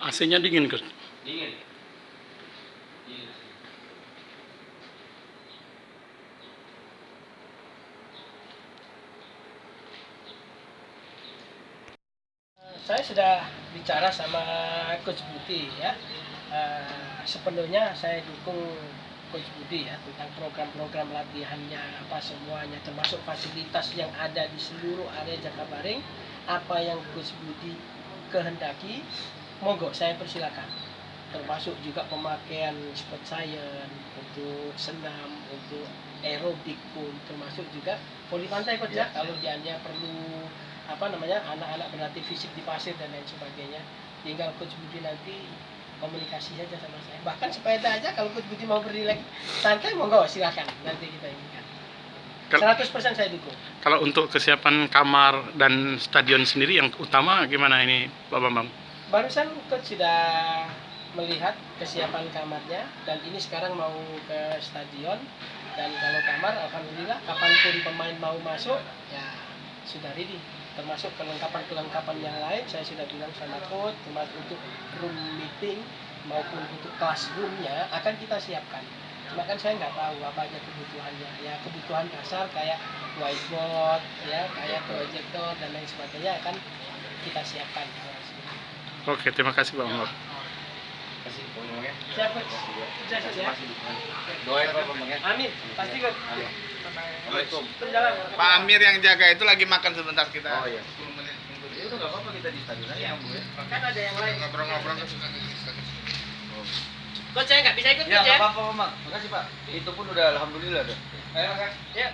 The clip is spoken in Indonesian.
AC-nya dingin, Coach. Dingin. Dingin. Saya sudah bicara sama Coach Budi ya. Sepenuhnya saya dukung Coach Budi ya tentang program-program latihannya apa semuanya termasuk fasilitas yang ada di seluruh area Jakabaring. Apa yang Coach Budi kehendaki, monggo saya persilakan. Termasuk juga pemakaian sport science untuk senam, untuk aerobik pun, termasuk juga voli pantai Coach ya. Kalau dianya perlu anak-anak berlatih fisik di pasir dan lain sebagainya, tinggal Coach Budi nanti komunikasi saja sama saya. Bahkan sepeda aja kalau Coach Budi mau berilek santai, monggo silakan, nanti kita inikan. 100% saya dukung. Kalau untuk kesiapan kamar dan stadion sendiri yang utama gimana ini, Pak Bambang? Barusan Coach sudah melihat kesiapan kamarnya dan ini sekarang mau ke stadion, dan kalau kamar alhamdulillah kapanpun pemain mau masuk ya sudah ready. Termasuk kelengkapan yang lain saya sudah bilang sama Coach, termasuk untuk room meeting maupun untuk classroomnya akan kita siapkan. Cuma kan saya nggak tahu apa aja kebutuhannya. Ya kebutuhan dasar kayak whiteboard, ya kayak projector dan lain sebagainya akan kita siapkan. Oke, terima kasih Pak Bambang. Kasih ngomongnya. Siap Coach. Sukses ya. Doain Pak Bambang ya. Amin. Pasti Coach. Assalamualaikum. Berjalan. Pak Amir yang jaga itu lagi makan sebentar kita. Oh iya. 10 menit tunggu Ya udah nggak apa-apa kita di stadion aja Bu ya. Kan ada yang lain. ngobrol-ngobrol ke sana. Coach saya nggak bisa ikut Ya Coach nggak ya. apa-apa Bambang. Makasih Pak. Itu pun udah alhamdulillah deh. Ayo kan. Ya.